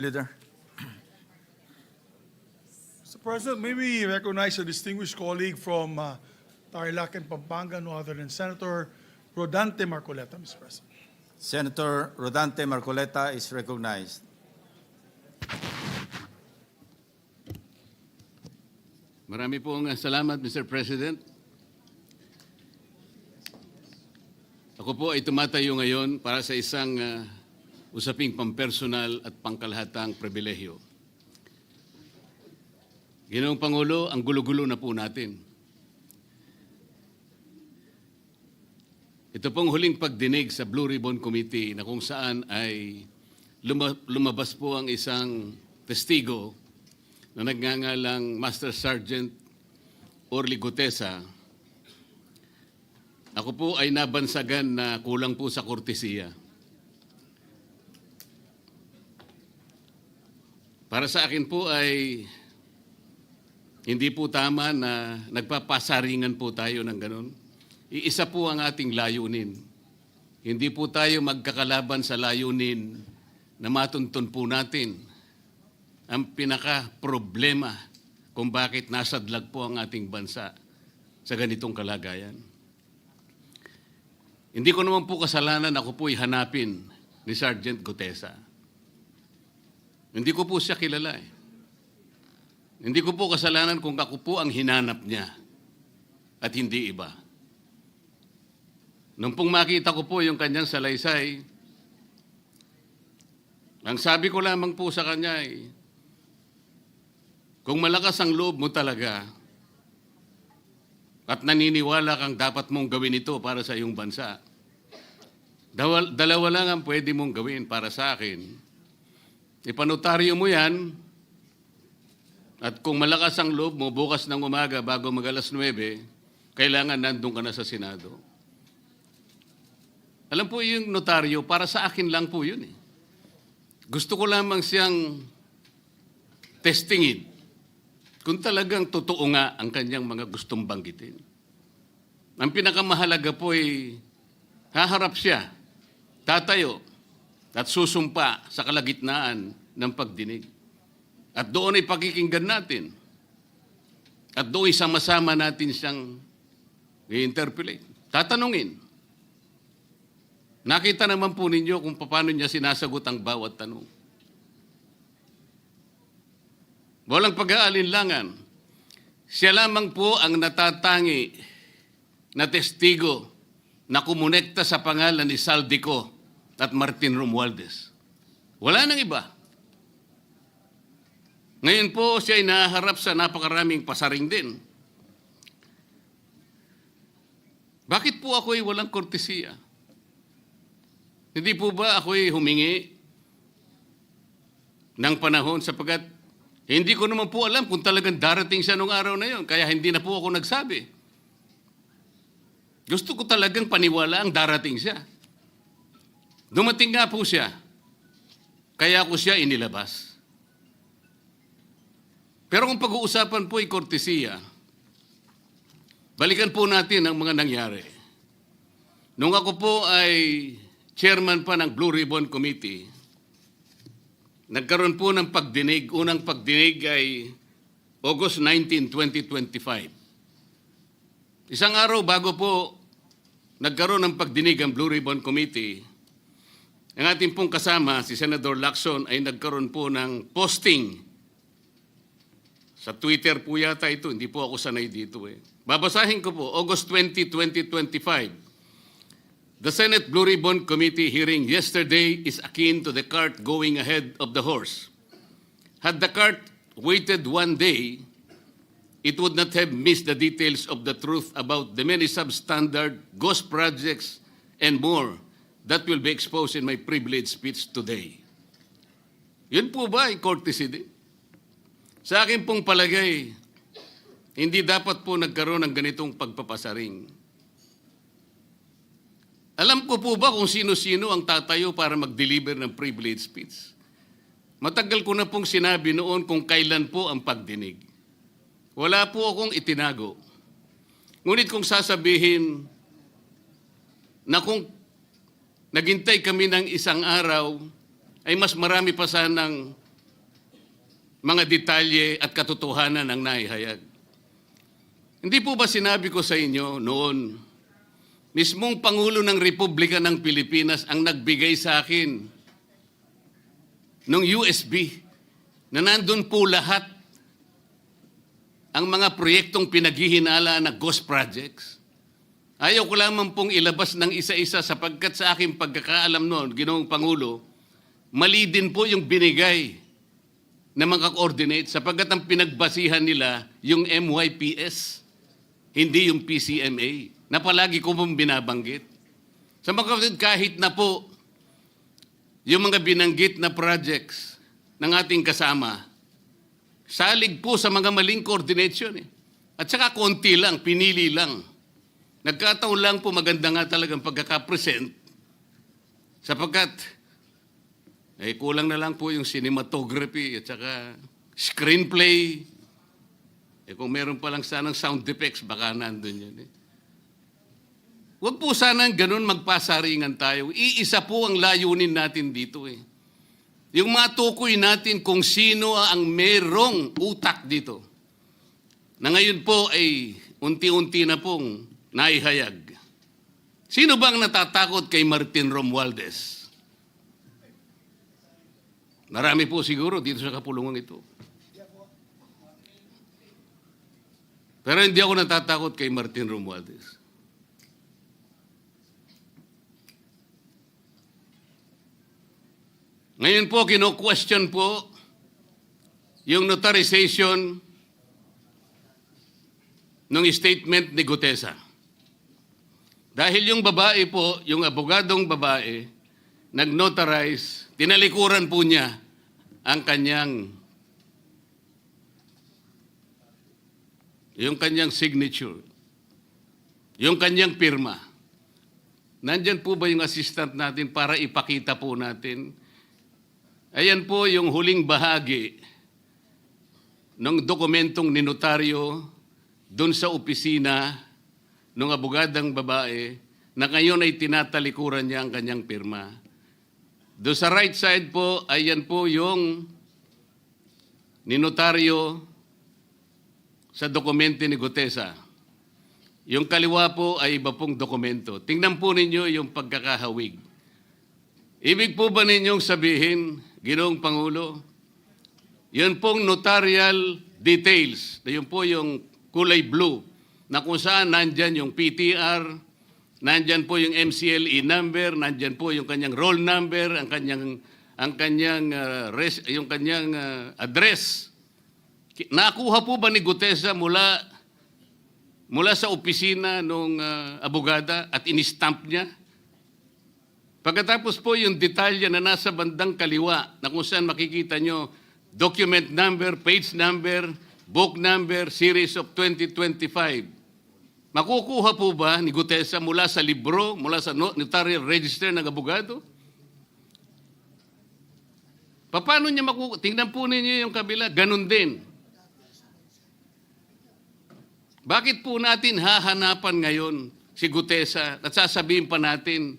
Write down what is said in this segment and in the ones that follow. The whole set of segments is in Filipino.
Leader. Mr. President, may we recognize a distinguished colleague from Tarlac and Pampanga, no other than Senator Rodante Marcoleta, Mr. President. Senator Rodante Marcoleta is recognized. Marami pong salamat, Mr. President. Ako po ay tumatayo ngayon para sa isang usaping pampersonal at pangkalahatang pribilehyo. Ginoong Pangulo, ang gulo-gulo na po natin. Ito pong huling pagdinig sa Blue Ribbon Committee na kung saan ay lumabas po ang isang testigo na nagngangalang Master Sergeant Orly Gutesa. Ako po ay nabansagan na kulang po sa kortesiya. Para sa akin po ay hindi po tama na nagpapasaringan po tayo ng ganun. Iisa po ang ating layunin. Hindi po tayo magkakalaban sa layunin na matuntun po natin ang pinaka-problema kung bakit nasadlag po ang ating bansa sa ganitong kalagayan. Hindi ko naman po kasalanan ako po'y hanapin ni Sergeant Gutesa. Hindi ko po siya kilala eh. Hindi ko po kasalanan kung ako po ang hinanap niya at hindi iba. Nung pong makita ko po yung kanyang salaysay, ang sabi ko lamang po sa kanya ay, kung malakas ang loob mo talaga at naniniwala kang dapat mong gawin ito para sa iyong bansa, dalawa lang ang pwede mong gawin para sa akin. Ipanotaryo mo yan at kung malakas ang loob mo, bukas ng umaga bago mag-alas 9, kailangan nandun ka na sa Senado. Alam po yung notaryo, para sa akin lang po yun eh. Gusto ko lamang siyang testingin kung talagang totoo nga ang kanyang mga gustong banggitin. Ang pinakamahalaga po ay haharap siya, tatayo, at susumpa sa kalagitnaan ng pagdinig. At doon ay pakikinggan natin. At doon ay sama-sama natin siyang i-interpolate. Tatanungin. Nakita naman po ninyo kung paano niya sinasagot ang bawat tanong. Walang pag-aalinlangan. Siya lamang po ang natatangi na testigo na kumonekta sa pangalan ni Saldico at Martin Romualdez. Wala nang iba. Ngayon po siya ay naharap sa napakaraming pasaring din. Bakit po ako ay walang kortesiya? Hindi po ba ako ay humingi ng panahon sapagkat hindi ko naman po alam kung talagang darating siya nung araw na yon, kaya hindi na po ako nagsabi. Gusto ko talagang paniwala ang darating siya. Dumating nga po siya, kaya ko siya inilabas. Pero kung pag-uusapan po ay kortesiya, balikan po natin ang mga nangyari. Nung ako po ay chairman pa ng Blue Ribbon Committee, nagkaroon po ng pagdinig. Unang pagdinig ay August 19, 2025. Isang araw bago po nagkaroon ng pagdinig ang Blue Ribbon Committee, ang ating pong kasama, si Senator Lacson, ay nagkaroon po ng posting. Sa Twitter po yata ito, hindi po ako sanay dito eh. Babasahin ko po, August 20, 2025. The Senate Blue Ribbon Committee hearing yesterday is akin to the cart going ahead of the horse. Had the cart waited one day, it would not have missed the details of the truth about the many substandard ghost projects and more that will be exposed in my privileged speech today. Yun po ba ay courtesy din? Sa akin pong palagay, hindi dapat po nagkaroon ng ganitong pagpapasaring. Alam ko po ba kung sino-sino ang tatayo para mag-deliver ng privileged speech? Matagal ko na pong sinabi noon kung kailan po ang pagdinig. Wala po akong itinago. Ngunit kung sasabihin na kung naghintay kami ng isang araw, ay mas marami pa sanang mga detalye at katotohanan ang naihayag. Hindi po ba sinabi ko sa inyo noon, mismong Pangulo ng Republika ng Pilipinas ang nagbigay sa akin ng USB na nandun po lahat ang mga proyektong pinaghihinala na ghost projects. Ayaw ko lamang pong ilabas ng isa-isa sapagkat sa aking pagkakaalam noon, Ginoong Pangulo, mali din po yung binigay na mga coordinate sapagkat ang pinagbasihan nila yung MYPS, hindi yung PCMA, na palagi ko pong binabanggit. Sa mga kapatid, kahit na po yung mga binanggit na projects ng ating kasama, salig po sa mga maling coordination. At saka konti lang, pinili lang. Nagkataon lang po maganda nga talagang pagkakapresent sapagkat kulang na lang po yung cinematography at saka screenplay. Kung meron pa lang sanang sound effects, baka nandun yun. Huwag po sanang ganun magpasaringan tayo. Iisa po ang layunin natin dito. Yung matukoy natin kung sino ang merong utak dito. Na ngayon po ay unti-unti na pong naihayag. Sino bang natatakot kay Martin Romualdez? Marami po siguro dito sa kapulungan ito. Pero hindi ako natatakot kay Martin Romualdez. Ngayon po, kino-question po yung notarization ng statement ni Gutesa. Dahil yung babae po, yung abogadong babae, nag-notarize, tinalikuran po niya ang yung kanyang signature, yung kanyang pirma. Nandyan po ba yung assistant natin para ipakita po natin? Ayan po yung huling bahagi ng dokumentong ninotaryo doon sa opisina ng abogadang babae na ngayon ay tinatalikuran niya ang kanyang pirma. Doon sa right side po, ayan po yung ninotaryo sa dokumento ni Gutesa. Yung kaliwa po ay iba pong dokumento. Tingnan po ninyo yung pagkakahawig. Ibig po ba ninyong sabihin, Ginoong Pangulo, yun pong notarial details, yun po yung kulay blue, na kung saan nandyan yung PTR, nandyan po yung MCLE number, nandyan po yung kanyang roll number, ang kanyang address. Nakuha po ba ni Gutesa mula sa opisina ng abogada at in-stamp niya? Pagkatapos po yung detalye na nasa bandang kaliwa na kung saan makikita nyo document number, page number, book number, series of 2025. Makukuha po ba ni Gutesa mula sa libro, mula sa notarial register ng abogado? Paano niya makukuha? Tingnan po ninyo yung kabila, ganun din. Bakit po natin hahanapan ngayon si Gutesa at sasabihin pa natin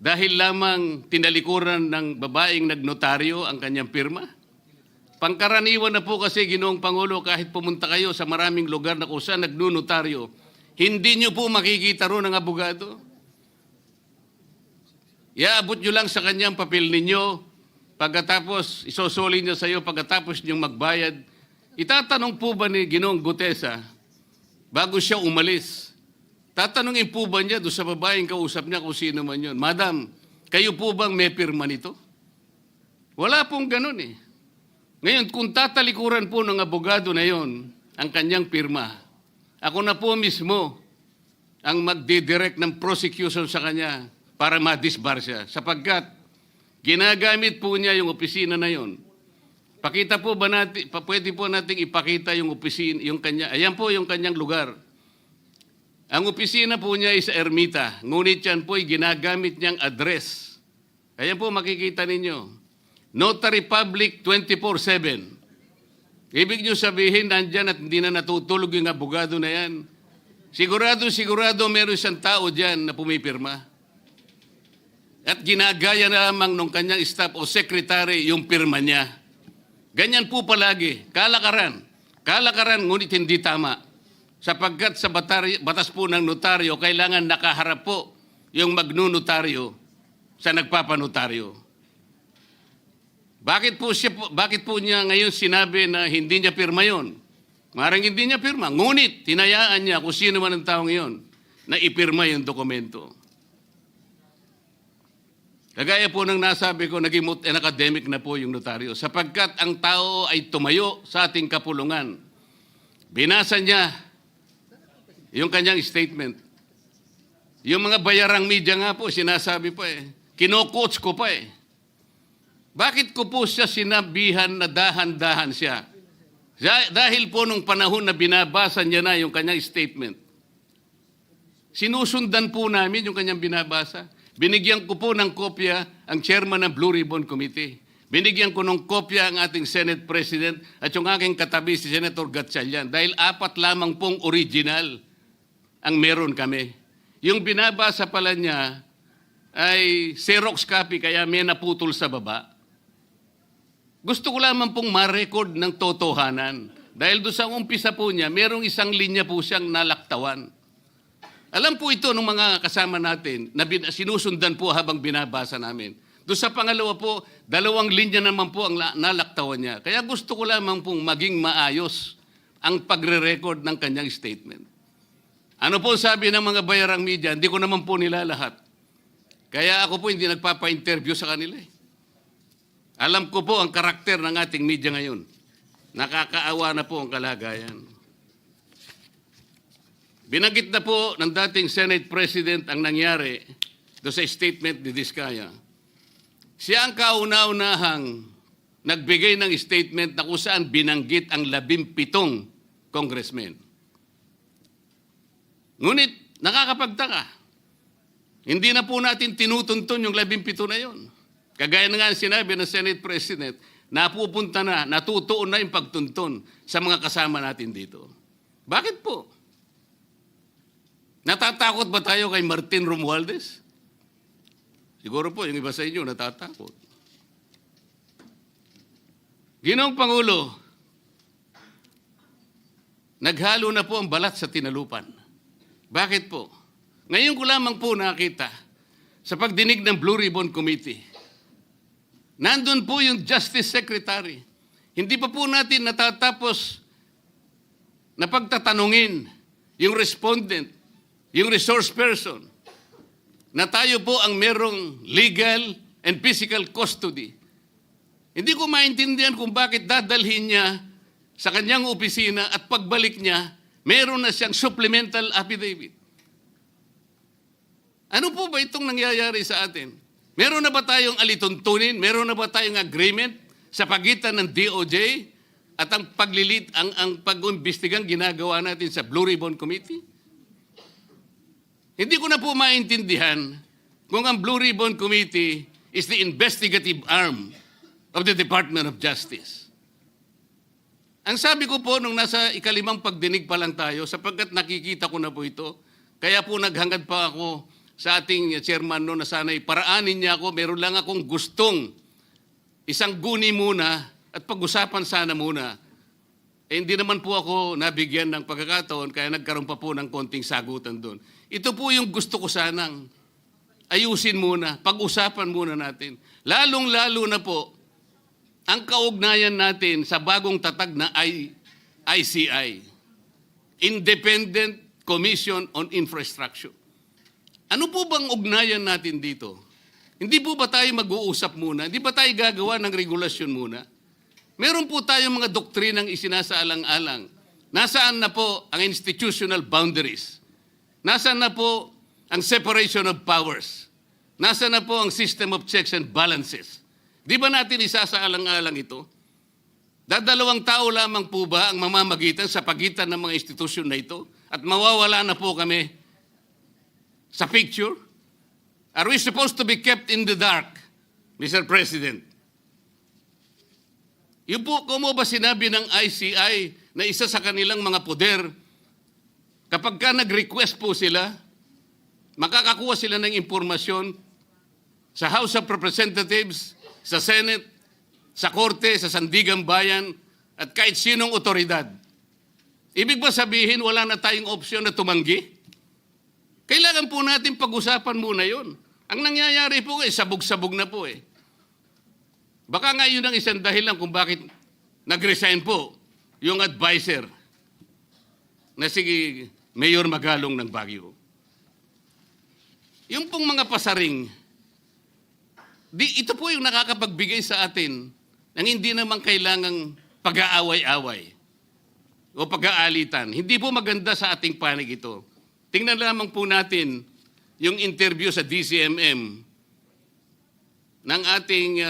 dahil lamang tinalikuran ng babaeng nagnotaryo ang kanyang pirma? Pangkaraniwan na po kasi, Ginoong Pangulo, kahit pumunta kayo sa maraming lugar na kung saan nagnunotaryo, hindi nyo po makikita ron ang abogado. Iaabot nyo lang sa kanyang papel ninyo, pagkatapos isosoli niya sa iyo, pagkatapos niyong magbayad. Itatanong po ba ni Ginoong Gutesa, bago siya umalis, tatanungin po ba niya doon sa babaeng kausap niya kung sino man yun, Madam, kayo po bang may pirma nito? Wala pong ganun eh. Ngayon, kung tatalikuran po ng abogado na yon ang kanyang pirma, ako na po mismo ang magdidirect ng prosecution sa kanya para ma-disbar siya sapagkat ginagamit po niya yung opisina na yon. Pakita po ba natin, pwede po nating ipakita yung opisina, yung kanya, ayan po yung kanyang lugar. Ang opisina po niya ay sa Ermita, ngunit yan po ay ginagamit niyang address. Ayan po makikita ninyo. Notary Public 24/7. Ibig niyo sabihin, nandyan at hindi na natutulog yung abogado na yan. Sigurado meron siyang tao dyan na pumipirma. At ginagaya na lamang ng kanyang staff o secretary yung pirma niya. Ganyan po palagi, kalakaran. Kalakaran ngunit hindi tama. Sapagkat sa batas po ng notaryo, kailangan nakaharap po yung magnunotaryo sa nagpapanotaryo. Bakit po niya ngayon sinabi na hindi niya pirma yon? Maring hindi niya pirma. Ngunit, tinayaan niya kung sino man ang taong iyon na ipirma yung dokumento. Kagaya po ng nasabi ko, naging academic na po yung notaryo. Sapagkat ang tao ay tumayo sa ating kapulungan. Binasa niya yung kanyang statement. Yung mga bayarang media nga po, sinasabi pa eh. Kino-quotes ko pa eh. Bakit ko po siya sinabihan na dahan-dahan siya? Dahil po nung panahon na binabasa niya na yung kanyang statement, sinusundan po namin yung kanyang binabasa. Binigyan ko po ng kopya ang chairman ng Blue Ribbon Committee. Binigyan ko ng kopya ang ating Senate President at yung aking katabi si Senator Gatchalian dahil 4 lamang pong original ang meron kami. Yung binabasa pala niya ay Xerox copy kaya may naputol sa baba. Gusto ko lamang pong ma-record ng totohanan. Dahil doon sa umpisa po niya, merong isang linya po siyang nalaktawan. Alam po ito ng mga kasama natin na sinusundan po habang binabasa namin. Doon sa pangalawa po, 2 linya naman po ang nalaktawan niya. Kaya gusto ko lamang pong maging maayos ang pagre-record ng kanyang statement. Ano po sabi ng mga bayarang media? Hindi ko naman po nila lahat. Kaya ako po hindi nagpapa-interview sa kanila eh. Alam ko po ang karakter ng ating media ngayon. Nakakaawa na po ang kalagayan. Binanggit na po ng dating Senate President ang nangyari do sa statement ni Diskaya. Siya ang kauna-unahang nagbigay ng statement na kung saan binanggit ang 17 congressmen. Ngunit nakakapagtaka. Hindi na po natin tinutuntun yung 17 na yon. Kagaya na nga sinabi ng Senate President, napupunta na, natutuon na yung pagtuntun sa mga kasama natin dito. Bakit po? Natatakot ba tayo kay Martin Romualdez? Siguro po, yung iba sa inyo natatakot. Ginoong Pangulo, naghalo na po ang balat sa tinalupan. Bakit po? Ngayon ko lamang po nakita sa pagdinig ng Blue Ribbon Committee. Nandun po yung Justice Secretary. Hindi pa po natin natatapos na pagtatanungin yung respondent, yung resource person, na tayo po ang merong legal and physical custody. Hindi ko maintindihan kung bakit dadalhin niya sa kanyang opisina at pagbalik niya, meron na siyang supplemental affidavit. Ano po ba itong nangyayari sa atin? Meron na ba tayong alituntunin? Meron na ba tayong agreement sa pagitan ng DOJ at ang pag-imbestigang ginagawa natin sa Blue Ribbon Committee? Hindi ko na po maintindihan kung ang Blue Ribbon Committee is the investigative arm of the Department of Justice. Ang sabi ko po nung nasa ikalimang pagdinig pa lang tayo, sapagkat nakikita ko na po ito, kaya po naghangad pa ako sa ating chairman no na sana'y paraanin niya ako, meron lang akong gustong isang guni muna at pag-usapan sana muna. Eh, hindi naman po ako nabigyan ng pagkakataon kaya nagkaroon pa po ng konting sagutan doon. Ito po yung gusto ko sanang ayusin muna, pag-usapan muna natin. Lalong-lalo na po ang kaugnayan natin sa bagong tatag na ICI, Independent Commission on Infrastructure. Ano po bang ugnayan natin dito? Hindi po ba tayo mag-uusap muna? Hindi ba tayo gagawa ng regulasyon muna? Meron po tayong mga doktrinang isinasaalang-alang. Nasaan na po ang institutional boundaries? Nasaan na po ang separation of powers? Nasaan na po ang system of checks and balances? Di ba natin isasaalang-alang ito? Dadalawang tao lamang po ba ang mamamagitan sa pagitan ng mga institusyon na ito? At mawawala na po kami sa picture? Are we supposed to be kept in the dark, Mr. President? Yung po, kung mo ba sinabi ng ICI na isa sa kanilang mga poder, kapag ka nag-request po sila, makakakuha sila ng impormasyon sa House of Representatives, sa Senate, sa korte, sa Sandigang Bayan, at kahit sinong otoridad. Ibig ba sabihin wala na tayong opsyon na tumanggi? Kailangan po natin pag-usapan muna yon. Ang nangyayari po sabog-sabog na po eh. Baka nga yun ang isang dahilan kung bakit nag-resign po yung advisor na si Mayor Magalong ng Baguio. Yung pong mga pasaring, ito po yung nakakapagbigay sa atin ng hindi naman kailangang pag-aaway-away o pag-aalitan. Hindi po maganda sa ating panig ito. Tingnan lamang po natin yung interview sa DCMM ng ating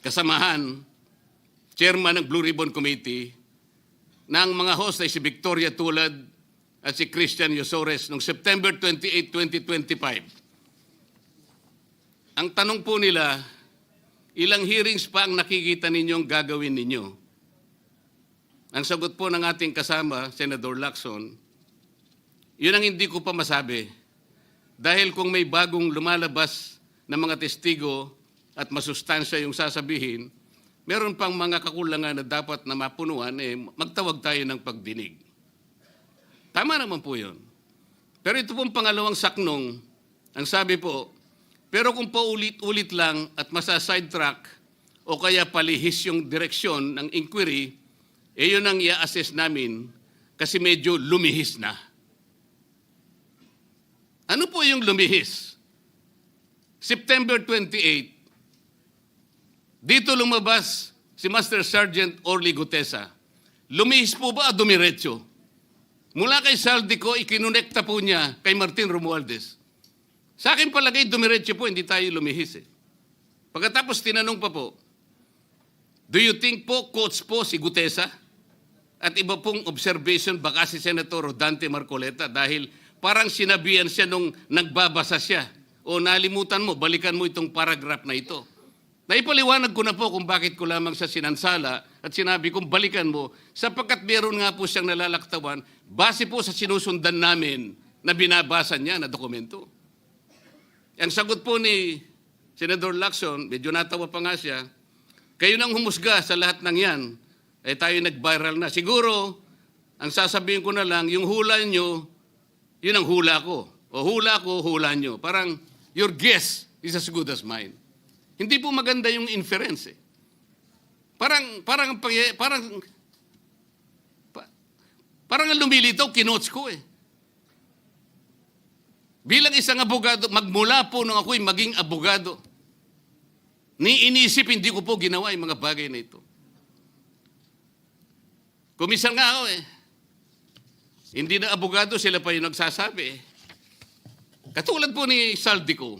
kasamahan, chairman ng Blue Ribbon Committee, ng mga host ay si Victoria Tulad at si Christian Yosores noong September 28, 2025. Ang tanong po nila, ilang hearings pa ang nakikita ninyong gagawin ninyo? Ang sagot po ng ating kasama, Senator Lacson, yun ang hindi ko pa masabi. Dahil kung may bagong lumalabas na mga testigo at masustansya yung sasabihin, meron pang mga kakulangan na dapat na mapunuan, magtawag tayo ng pagdinig. Tama naman po yun. Pero ito pong pangalawang saknong, ang sabi po, pero kung paulit-ulit lang at masa-sidetrack o kaya palihis yung direksyon ng inquiry, yun ang i-assess namin kasi medyo lumihis na. Ano po yung lumihis? September 28, dito lumabas si Master Sergeant Orly Gutesa. Lumihis po ba o dumiretso? Mula kay Saldico, ikinonekta po niya kay Martin Romualdez. Sa akin palagay, dumiretso po, hindi tayo lumihis eh. Pagkatapos tinanong pa po, do you think po, coach po si Gutesa? At iba pong observation baka si Senator Rodante Marcoleta dahil parang sinabihan siya nung nagbabasa siya. O nalimutan mo, balikan mo itong paragraph na ito. Naipaliwanag ko na po kung bakit ko lamang siya sinansala at sinabi kong balikan mo sapagkat meron nga po siyang nalalaktawan base po sa sinusundan namin na binabasa niya na dokumento. Ang sagot po ni Senator Lacson, medyo natawa pa nga siya, kayo nang humusga sa lahat ng yan, tayo nag-viral na. Siguro, ang sasabihin ko na lang, yung hula nyo, yun ang hula ko. O hula ko, hula nyo. Parang, your guess is as good as mine. Hindi po maganda yung inference eh. Parang ang lumilitaw, kinots ko eh. Bilang isang abogado, magmula po nung ako'y maging abogado, inisip, hindi ko po ginawa yung mga bagay na ito. Kumisan nga ako eh. Hindi na abogado, sila pa yung nagsasabi eh. Katulad po ni Saldico.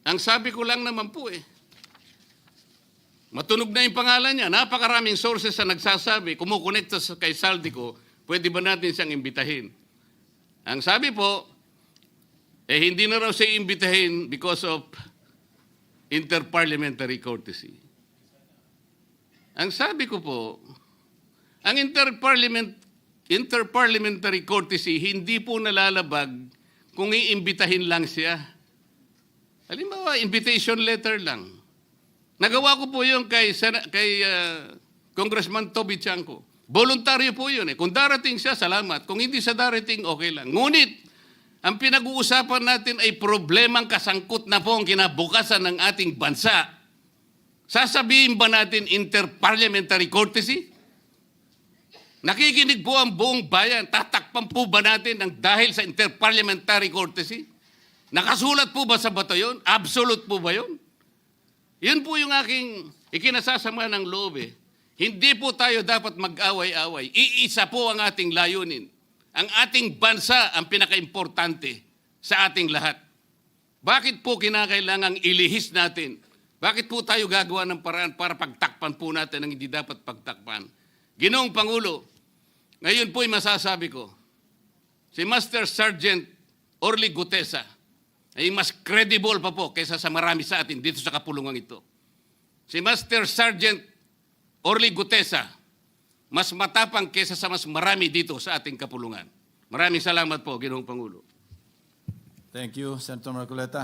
Ang sabi ko lang naman po eh, matunog na yung pangalan niya. Napakaraming sources na nagsasabi, kumukonekta kay Saldico, pwede ba natin siyang imbitahin? Ang sabi po, hindi na raw siya imbitahin because of interparliamentary courtesy. Ang sabi ko po, ang interparliamentary courtesy hindi po nalalabag kung iimbitahin lang siya. Halimbawa, invitation letter lang. Nagawa ko po yun kay Congressman Toby Chanco. Voluntaryo po yun eh. Kung darating siya, salamat. Kung hindi siya darating, okay lang. Ngunit, ang pinag-uusapan natin ay problemang kasangkot na po ang kinabukasan ng ating bansa. Sasabihin ba natin interparliamentary courtesy? Nakikinig po ang buong bayan. Tatakpan po ba natin ng dahil sa interparliamentary courtesy? Nakasulat po ba sa bato yun? Absolute po ba yun? Yun po yung aking ikinasasama ng loob eh. Hindi po tayo dapat mag-away-away. Iisa po ang ating layunin. Ang ating bansa ang pinaka-importante sa ating lahat. Bakit po kinakailangang ilihis natin? Bakit po tayo gagawa ng paraan para pagtakpan po natin ang hindi dapat pagtakpan? Ginoong Pangulo, ngayon po'y masasabi ko, si Master Sergeant Orly Gutesa ay mas credible pa po kaysa sa marami sa atin dito sa kapulungan ito. Si Master Sergeant Orly Gutesa, mas matapang kaysa sa mas marami dito sa ating kapulungan. Maraming salamat po, Ginoong Pangulo. Thank you, Senator Marcoleta.